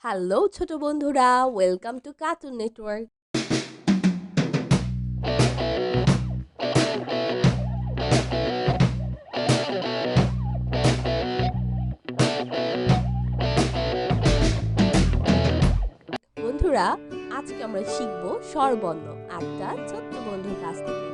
Hello ছোট বন্ধুরা, welcome to cartoon network. বন্ধুরা, আজকে আমরা শিখব স্বরবর্ণ একটা ছোট্ট বন্ধুর কাছ থেকে।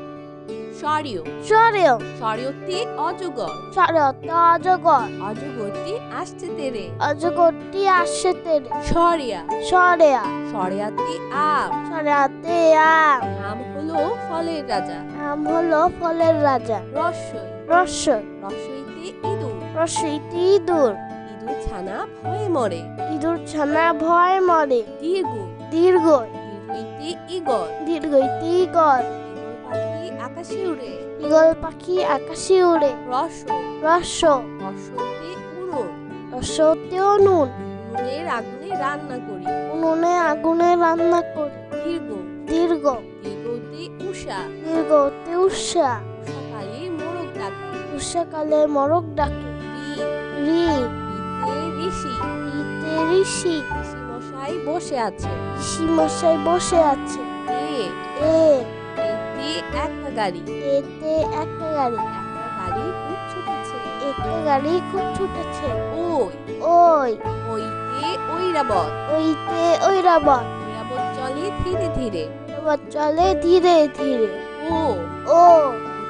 স্বরীয় সরেও স্বরীয়টি অজগর, সরেওটা অজগর অজগরটি আসছে তেরে। অজগরটি আসছে তেরে সরিয়া সরেয়া সরিয়াটি আম, সরেয়াতে আম আম হলো ফলের রাজা। আম হলো ফলের রাজা রস্যই রসই রস্যইতে ইঁদুর, রসইটি ইঁদুর ইঁদুর ছানা ভয়ে মরে। ইঁদুর ছানা ভয় মরে দীর্ঘই দীর্ঘই দীর্ঘইতে ইগল, দীর্ঘইটি ইগল ইগল পাখি আকাশে উড়ে। ইগল পাখি আকাশে উড়ে রসই রস রসইতে উনুন, রসতেও নুন উনুনের আগুনে রান্না করি। উনুনে আগুনে রান্না করি দীর্ঘ দীর্ঘ দীর্ঘতে উষা, দীর্ঘতে উষা উষাকালে মোরগ ডাকে। উষাকালে মরক ডাকে রি রি রিতে ঋষি, ঋতে ঋষি ঋষি মশাই বসে আছে। ঋষি মশাই বসে আছে এ এ এতে একটা গাড়ি, এতে একটা গাড়ি একটা গাড়ি খুব ছুটেছে। একটা গাড়ি খুব ছুটেছে ওই ওই ওইতে ঐরাবত, ওইতে ঐরাবত ঐরাবত চলে ধীরে ধীরে। এবার চলে ধীরে ধীরে ও ও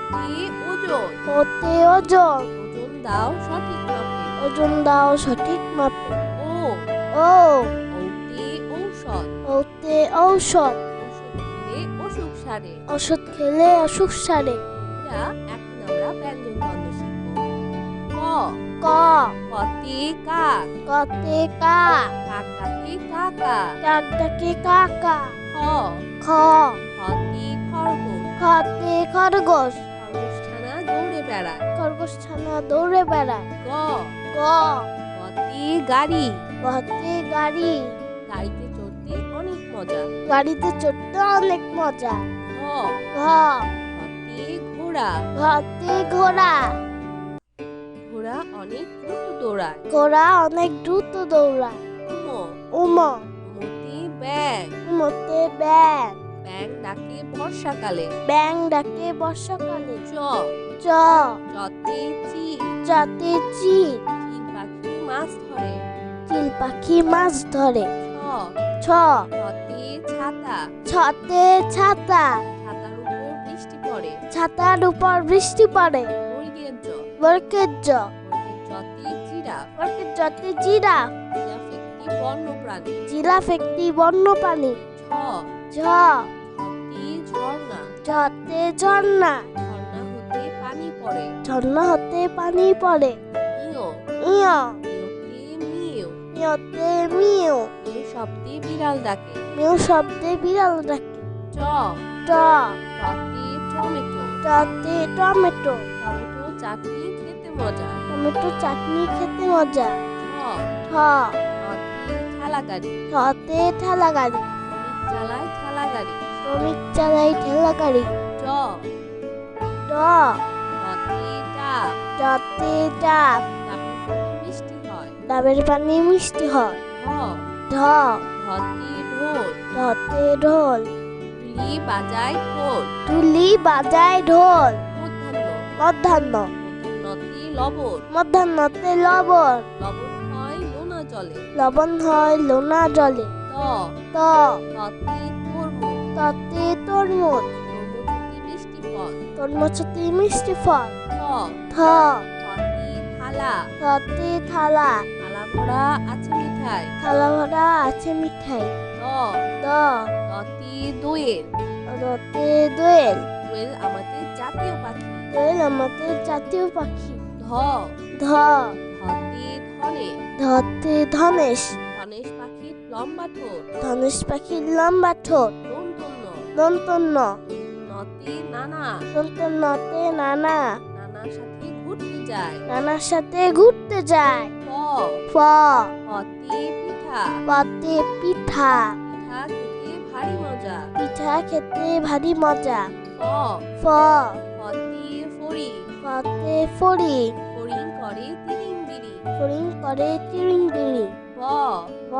ওতে ওজন, ওতে ওজন ওজন দাও সঠিক মাপে। ওজন দাও সঠিক মাপে ও ও ওতে ঔষধ, ওতে ঔষধ ওষুধ খেলে অসুখ সারে। ওষুধ খেলে অসুখ সারে বন্ধুরা, এখন আমরা ব্যঞ্জন বর্ণ শিখব। ক ক কতে কাক, কতে কা কাক ডাকে কাকা। কাক ডাকে কাকা খ খ খতে খরগোশ, খতে খরগোশ খরগোশ ছানা দৌড়ে বেড়ায়। খরগোশ ছানা দৌড়ে বেড়ায় গ গ গতে গাড়ি, গতে গাড়ি গাড়িতে চড়তে অনেক মজা। গাড়িতে চড়তে অনেক মজা ঘ ঘ ঘতে ঘোড়া, ঘতে ঘোড়া ঘোড়া অনেক দ্রুত দৌড়ায়। ঘোড়া অনেক দ্রুত দৌড়ায় উম উম উমতে ব্যাং, উমতে ব্যাং ব্যাং ডাকে বর্ষাকালে। ব্যাং ডাকে বর্ষাকালে চ চ চতে চিল, যাতে চিল চিল পাখি মাছ ধরে। চিল পাখি মাছ ধরে ছ ছ ছতে ছাতা, ছতে ছাতা ছাতার উপর বৃষ্টি পড়ে। ছাতার উপর বৃষ্টি পড়ে বর্গের জ বরকের জ বর্গের জতে জিরাফ, বরকের জতে জিরাফ জিরাফ একটি বন্য প্রাণী। জিরাফ একটি বন্য প্রাণী ছ ঝ ছতে ঝর্ণা, ঝতে ঝর্ণা ঝর্ণা হতে পানি পড়ে। ঝর্ণা হতে পানি পড়ে ইয় ইয় ইয়তে মিউ, ইয়তে মিউ মিউ শব্দে বিড়াল ডাকে। মিউ শব্দে বিড়াল ডাকে চ ট টতে টমেটো, টতে টমেটো টমেটো চাটনি খেতে মজা। টমেটো চাটনি খেতে মজা ঠ ঠ ঠতে ঠেলা গাড়ি, ঠতে ঠেলা গাড়ি শ্রমিক চালায় ঠেলা গাড়ি। শ্রমিক চালাই ঠেলা গাড়ি ড ড ডতে ডাব, ডতে ডাব ডাবের পানি মিষ্টি হয়। ডাবের পানি মিষ্টি হয় ঢ ঢ ঢতে ঢোল, ঢতে ঢোল ঢুলি বাজায় ঢোল। ঢুলি বাজায় ঢোল মধ্যাহ্ন মধ্যাহ্ন মধ্যাহ্নতে লবণ, মধ্যাহ্নতে লবণ লবণ হয় লোনা জলে। লবণ হয় লোনা জলে ত ত ততে তরমুজ, ততে তরমুজ তরমুজ অতি মিষ্টি ফল। তরমুজ অতি মিষ্টি ফল থ থ থতে থালা, থতে থালা থালা ভরা আছে মিঠাই। থালা ভরা আছে মিঠাই দ দ দতে দোয়েল, দতে দোয়েল দোয়েল আমাদের জাতীয় পাখি। দোয়েল আমাদের জাতীয় পাখি ধ ধ ধতে ধনেশ, ধতে ধনেশ ধনেশ পাখির লম্বা ঠোঁট। ধনেশ পাখির লম্বা ঠোঁট দন্তন্য দন্তন্য নতে নানা, দন্তন্যতে নানা নানার সাথে ঘুরতে যায়। নানার সাথে ঘুরতে যায় প ফ পতে পিঠা, পতে পিঠা পিঠা খেতে ভারী মজা। পিঠা খেতে ভারী মজা ফ ফ ফতে ফড়িং, ফতে ফড়ি ফড়িং করে তিরিং বিরিং। ফড়িং করে তিরিং বিরিং ব ব, ব,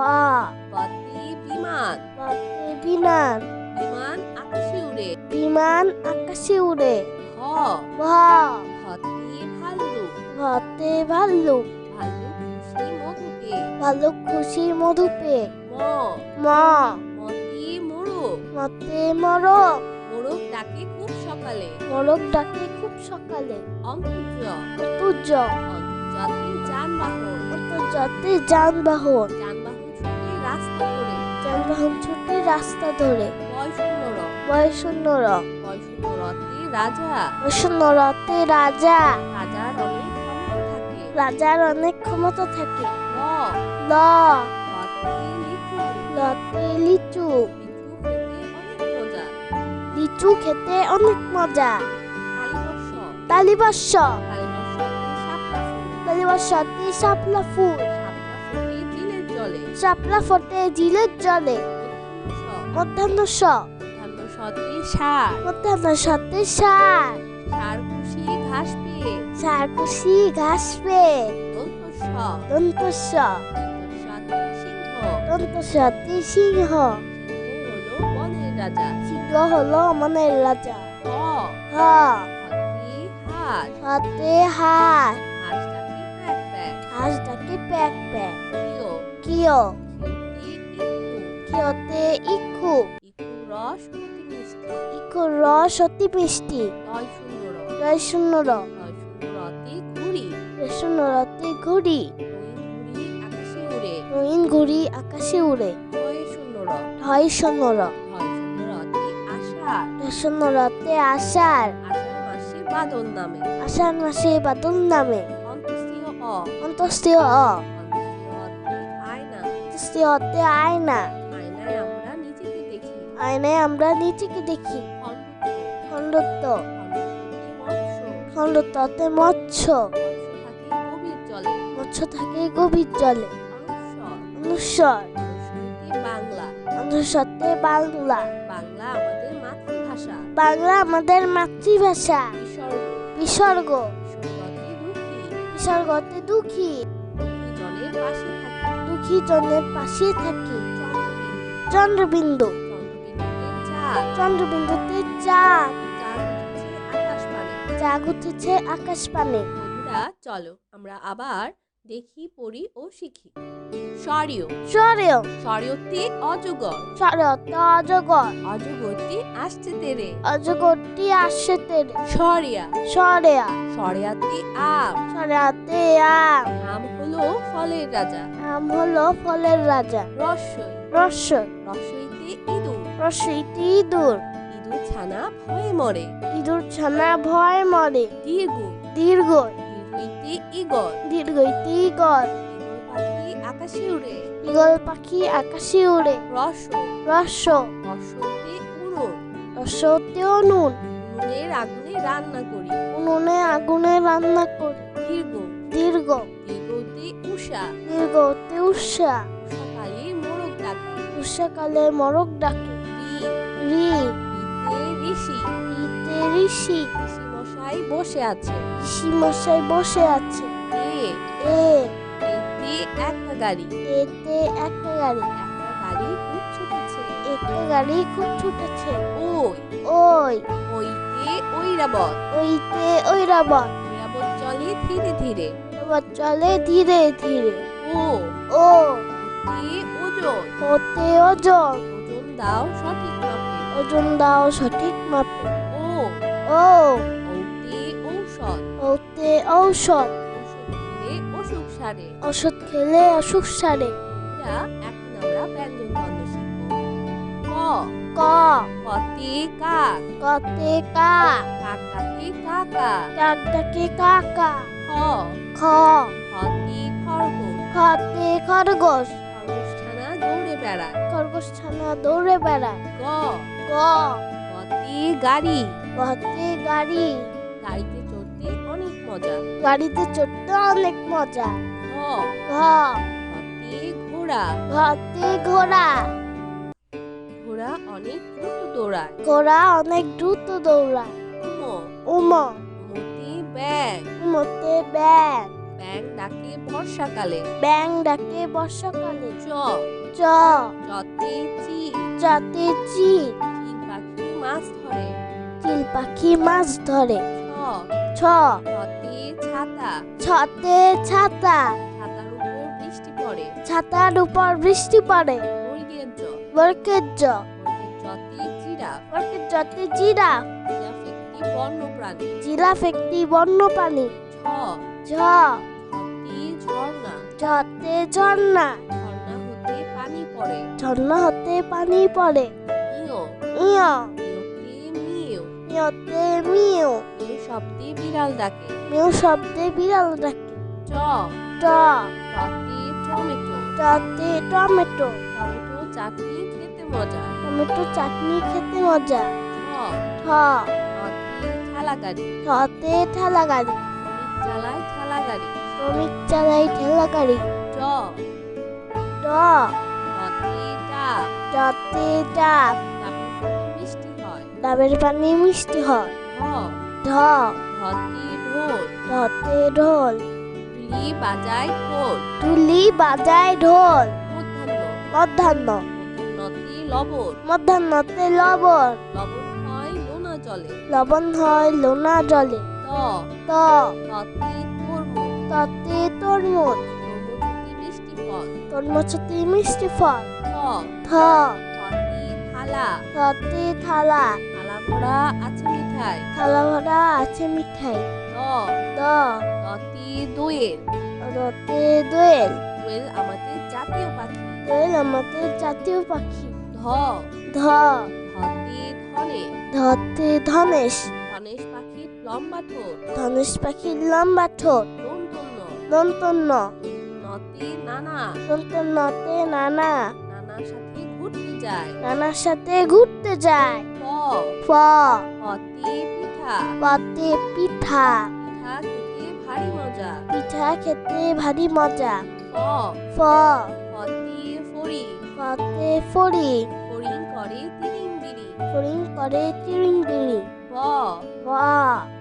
বতে বিমান। বতে বিমান। বিমান আকাশে উড়ে। বিমান আকাশে উড়ে। ভ, ভ, ভতে ভাল্লুক। ভতে ভাল্লুক। ভাল্লুক খুশি মধু পেয়ে। ভাল্লুক খুশি মধু পেয়ে। ম, ম, মতে মোরগ। মতে মোরগ। মোরগ ডাকে খুব সকালে। মোরগ ডাকে খুব সকালে। অন্তর্য, অন্তর্য, অন্তর্জাতে যানবাহন। অন্তর্জাতে যানবাহন। যানবাহন ছুটে রাস্তা ধরে। যানবাহন ছুটে রাস্তা ধরে। বয়শূন্য র, বয়শূন্য র, বয়শূন্য রতে রাজা। বয়শূন্য রতে রাজা। রাজার অনেক ক্ষমতা থাকে। রাজার অনেক ক্ষমতা থাকে। ল, ল, লতে লিচু। লতে লিচু। লিচু খেতে অনেক মজা। লিচু খেতে অনেক মজা। তালিবর্ষ, তালিবর্ষ, তালিবর্ষতে শাপলা ফুল। তালিবর্ষতে শাপলা ফুল। শাপলা ফুটে জিলের জলে। শাপলা ফোটে জিলের জলে। মধ্যাহ্ন স, মধ্যাহ্ন স, মধ্যাহ্ন সতে ষাঁড়। মধ্যাহ্ন সতে ষাঁড়। ষাঁড় খুশি ঘাস পেয়ে। ষাঁড় খুশি ঘাস পেয়ে। দন্ত স, দন্ত স, সতে সিংহ। দন্ত সতে সিংহ। সিংহ হলো বনের রাজা। সিংহ হলো মনের রাজা। হ, হ, হতে হাঁস। হাতে হাঁস। হাঁসটাকে প্যাক প্যাক। হাঁস ডাকে প্যাক প্যাক। কিও, কিয়, কিওতে ইকু। কিয়তে ইক্ষু। ইকুর রস অতি মিষ্টি। ইক্ষুর রস অতি মিষ্টি। লয় শূন্য র, লয় শূন্য র, লয় শূন্য রতে ঘুড়ি। শূন্য রতে ঘুড়ি। রঙিন ঘুড়ি আকাশে রঙিন ঘুড়ি আকাশে উড়ে। উড়ে। হয় শূন্য র, হয় শূন্য র, হয় শূন্য রতে আষাঢ়। শূন্য রতে আষাঢ়। আষাঢ় মাসে বাদল নামে। আষাঢ় মাসে বাদল নামে। অন্তস্তীয় অ, অন্তস্তীয় অ, অন্তস্তীয় অতে আয়না। অন্তস্তীয় অতে আয়না। আয়নায় আমরা নিজেকে দেখি। আয়নায় আমরা নিজেকে দেখি। খণ্ডত্ব, খণ্ডত্ব, খণ্ডত্বতে মৎস্য। খণ্ডত্বতে মৎস্য। মৎস্য থাকে গভীর জলে। মৎস্য থাকে গভীর জলে। অনুস্বর, অনুস্বর, অনুস্বরতে বাংলা। অনুস্বরতে বাংলা। বাংলা আমাদের মাতৃভাষা। বাংলা আমাদের মাতৃভাষা। বিসর্গ, বিসর্গ, বিসর্গতে দুঃখী। বিসর্গতে দুঃখী। দুঃখী জনের পাশে থাকি। দুঃখী জনের পাশে থাকি। চন্দ্রবিন্দু, চন্দ্রবিন্দু, চন্দ্রবিন্দুতে চাঁদ। চন্দ্রবিন্দুতে চাঁদ। চাঁদ উঠেছে আকাশ পানে। জাগ উঠেছে আকাশ পানে। বন্ধুরা চলো আমরা আবার দেখি, পড়ি ও শিখি। স্বরীয়, স্বরেয়, স্বরীয়তে অজগর। স্বরতে অজগর। অজগরটি আসছে তেরে। অজগরটি আসছে তেরে। স্বরিয়া, স্বরেয়া, স্বরেয়াতে আম। স্বরেয়াতে আম। আম হলো ফলের রাজা। আম হলো ফলের রাজা। রস্যই, রস্যই, রস্যইতে ইঁদুর। রস্যইতে ইঁদুর। ইঁদুর ছানা ভয়ে মরে। ইঁদুর ছানা ভয় মরে। দীর্ঘ, দীর্ঘই, দীর্ঘইতে ইগল। দীর্ঘইতে ইগল। ইগল পাখি আকাশে উড়ে। ইগল পাখি আকাশে উড়ে। রস্য, রস্য, রস্যতে উনুন। রস্যতেও নুন। উনুনের আগুনে রান্না করি। উনুনে আগুনে রান্না করি। দীর্ঘ, দীর্ঘ, দীর্ঘতে উষা। দীর্ঘতে উষা। উষাকালে মোরগ ডাকে। উষাকালে মরক ডাকে। রি, রি, রিতে ঋষি। ঋতে ঋষি। ঋষি মশাই বসে আছে। ঋষি মশাই বসে আছে। এ, এ, এতে একটা গাড়ি। এতে একটা গাড়ি। একটা গাড়ি খুব ছুটেছে। একটা গাড়ি খুব ছুটেছে। ওই, ওই, ওইতে ঐরাবত। ওইতে ঐরাবত। ঐরাবত চলে ধীরে ধীরে। এবার চলে ধীরে ধীরে। ও, ও, ওতে ওজন। ওতে ওজন। ওজন দাও সঠিক মাপে। ওজন দাও সঠিক মাপে। ও, ও, ওতে ঔষধ। ওতে ঔষধ। ওষুধ খেলে অসুখ সারে। ওষুধ খেলে অসুখ সারে। বন্ধুরা, এখন আমরা ব্যঞ্জন বর্ণ শিখব। ক, ক, কতে কাক। কতে কাক। কাক ডাকে কাকা। কাক ডাকে কাকা। খ, খ, খতে খরগোশ। খতে খরগোশ। খরগোশ ছানা দৌড়ে বেড়ায়। খরগোশ ছানা দৌড়ে বেড়ায়। গ, গ, গতে গাড়ি। গতে গাড়ি। গাড়িতে চড়তে অনেক মজা। গাড়িতে চড়তে অনেক মজা। ঘ, ঘ, ঘতে ঘোড়া। ঘতে ঘোড়া। ঘোড়া অনেক দ্রুত দৌড়ায়। ঘোড়া অনেক দ্রুত দৌড়ায়। উম, উম, উমতে ব্যাগ। উমতে ব্যাগ। ব্যাং ডাকে বর্ষাকালে। ব্যাং ডাকে বর্ষাকালে। চ চ চতে চিল। চতে চিল। চিল পাখি মাছ ধরে। চিল পাখি মাছ ধরে। ছ ছ ছতে ছাতা। ছতে ছাতা। ছাতার উপর বৃষ্টি পড়ে। ছাতার উপর বৃষ্টি পড়ে। বর্গের জ। বরকের জ। বর্গের জতে জিরাফ। বরকের জতে জিরাফ। জিরাফ একটি বন্যপ্রাণী। জিরাফ একটি বন্যপ্রাণী। ঝ ঝ ঝতে ঝর্ণা। ঝতে ঝর্ণা। ঝর্ণা হতে পানি পড়ে। ঝর্ণা হতে পানি পড়ে। ইয় ইয় ইয়তে মিউ। ইয়তে মিউ। মিউ শব্দে বিড়াল ডাকে। মিউ শব্দে বিড়াল ডাকে। ট ট টতে টমেটো। টতে টমেটো। টমেটো চাটনি খেতে মজা। টমেটো চাটনি খেতে মজা। ঠ ঠ ঠতে ঠেলা গাড়ি। ঠতে ঠেলা গাড়ি। শ্রমিক চালায় ঠেলা গাড়ি। শ্রমিক চালাই ঠেলা গাড়ি। ড ড ডতে ডাব। ডতে ডাব। ডাবের পানি মিষ্টি হয়। ডাবের পানি মিষ্টি হয়। ঢ ঢ ঢতে ঢোল। ঢতে ঢোল। ঢুলি বাজায় ঢোল। ঢুলি বাজায় ঢোল। মধ্যাহ্ন মধ্যাহ্ন মধ্যাহ্নতে লবণ। মধ্যাহ্নতে লবণ। লবণ হয় লোনা জলে। লবণ হয় লোনা জলে। ত ত ততে তরমুজ। ততে তরমুজ। তরমুজ অতি মিষ্টি ফল। তরমুজ অতি মিষ্টি ফল। থ থ থতে থালা। থতে থালা। থালা ভরা আছে মিঠাই। থালা ভরা আছে মিঠাই। দ দ দতে দোয়েল। দতে দোয়েল। দোয়েল আমাদের জাতীয় পাখি। দোয়েল আমাদের জাতীয় পাখি। ধ ধ ধতে ধনে। ধতে ধনেশ। ধনেশ পাখির লম্বা ঠোঁট। ধনেশ পাখির লম্বা ঠোঁট। দন্তন্য দন্তন্য নতে নানা। দন্তন্যতে নানা। নানার সাথে ঘুরতে যায়। নানার সাথে ঘুরতে যায়। প ফ পতে পিঠা। পতে পিঠা। পিঠা খেতে ভারী মজা। পিঠা খেতে ভারী মজা। ফ ফ ফতে ফড়ি। ফতে ফড়ি। ফড়িং করে তিরিং বিড়ি। ফড়িং করে চিরিং বিড়ি। ব ব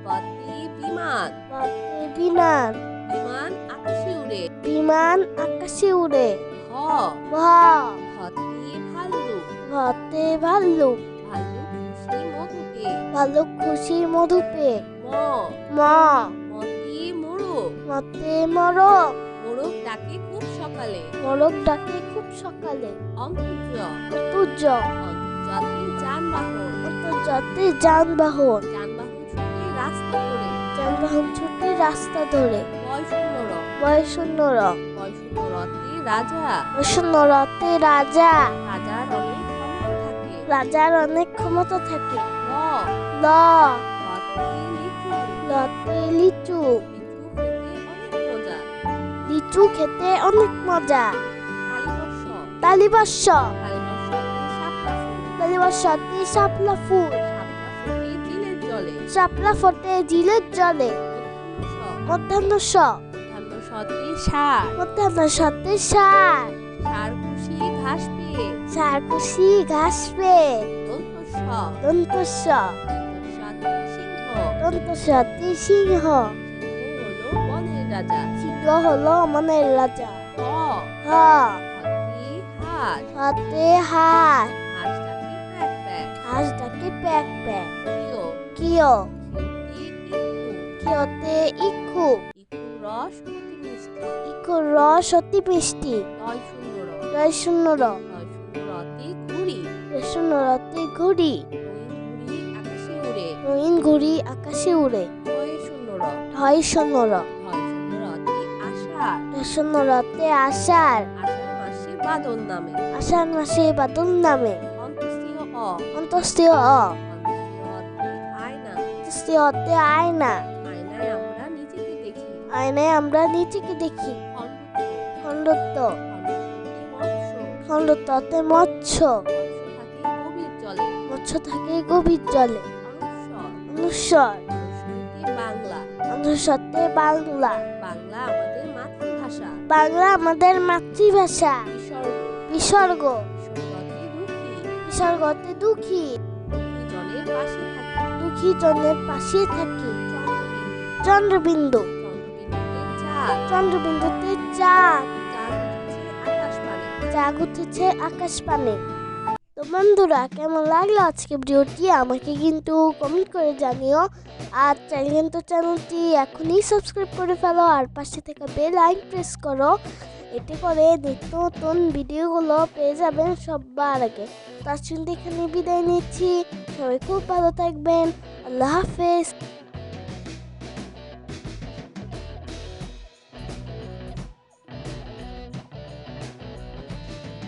বতে বিমান। বতে বিমান। বিমান আকাশে উড়ে। বিমান আকাশে উড়ে। ভ ভ ভতে ভাল্লুক। ভতে ভাল্লুক। ভাল্লুক খুশি মধু পেয়ে। ভাল্লুক খুশি মধু পেয়ে। ম ম মতে মোরগ। মতে মোরগ। মোরগ ডাকে খুব সকালে। মোরগ ডাকে খুব সকালে। অন্তর্য অন্তর্য অন্তর্জাতে যানবাহন। অন্তর্জাতে যানবাহন। যানবাহন ছুটে রাস্তা ধরে। যানবাহন ছুটে রাস্তা ধরে। বয়শূন্য র। বয়শূন্য র। বয়শূন্য রতে রাজা। বয়শূন্য রতে রাজা। রাজার অনেক ক্ষমতা থাকে। রাজার অনেক ক্ষমতা থাকে। ল ল লতে লিচু। লতে লিচু। লিচু খেতে অনেক মজা। লিচু খেতে অনেক মজা। তালিবর্ষ। তালিবর্ষ তালিবর্ষতে শাপলা ফুল। তালিবর্ষতে শাপলা ফুল। শাপলা ফোটে জিলের জলে। শাপলা ফোটে জিলের জলে। মধ্যাহ্ন স মধ্যাহ্ন সতে ষাঁড়। মধ্যাহ্ন সতে ষাঁড়। ষাঁড় খুশি ঘাস পেয়ে। ষাঁড় খুশি ঘাস পেয়ে। দন্ত স দন্ত স সতে সিংহ। দন্ত সতে সিংহ। সিংহ হলো বনের রাজা। সিংহ হলো মনের রাজা। হ হ হতে হাঁস। হাতে হাঁস। হাঁসটাকে প্যাক প্যাক। হাঁস ডাকে প্যাক প্যাক। কিয় কিয় খেতে ইকু। কিয়তে ইক্ষু। ইকুর রস অতি মিষ্টি। ইক্ষুর রস অতি মিষ্টি। দয় শূন্য র। রয় শূন্য র। দয় শূন্য রতে ঘুড়ি। রয় শূন্য রতে ঘুড়ি। রঙিন ঘুড়ি আকাশে উড়ে। রঙিন ঘুড়ি আকাশে উড়ে। ঢয় শূন্য র। ঢয় শূন্য র। ঢয় শূন্য রতে আষাঢ়। রয় শূন্য রতে আষাঢ়। আষাঢ় মাসে বাদল নামে। আষাঢ় মাসে বাদল নামে। অন্তস্তীয় অ। অন্তস্তীয় অ। অন্তস্তীয় অতে আয়না। অন্তস্তীয় অতে আয়না। আয়নায় আমরা নিজেকে দেখি। আয়নায় আমরা নিজেকে দেখি। খণ্ডত্ব। খণ্ডত্ব খণ্ডত্বতে মৎস্য। খণ্ডত্বতে মৎস্য। মৎস্য থাকে গভীর জলে। মৎস্য থাকে গভীর জলে। অনুস্বর। অনুস্বর অনুস্বরতে বাংলা। অনুস্বরতে বাংলা। বাংলা আমাদের মাতৃভাষা। বাংলা আমাদের মাতৃভাষা। বিসর্গ। বিসর্গ বিসর্গতে দুঃখী। বিসর্গতে দুঃখী। দুঃখী জনের পাশে থাকি। দুঃখী জনের পাশে থাকি। চন্দ্রবিন্দু। চন্দ্রবিন্দু চন্দ্রবিন্দুতে চাঁদ। চাঁদ। চন্দ্রবিন্দুতে চাঁদ। চাঁদ উঠেছে আকাশ পানে। তো বন্ধুরা, কেমন লাগলো আজকে ভিডিওটি আমাকে কিন্তু কমেন্ট করে জানিও। আর চাইলে কিন্তু চ্যানেলটি এখনই সাবস্ক্রাইব করে ফেলো আর পাশে থেকে বেল আইকন প্রেস করো। এতে করে নিত্য নতুন ভিডিওগুলো পেয়ে যাবেন সবার আগে। তার সঙ্গে এখানে বিদায় নিচ্ছি। সবাই খুব ভালো থাকবেন। আল্লাহ হাফেজ।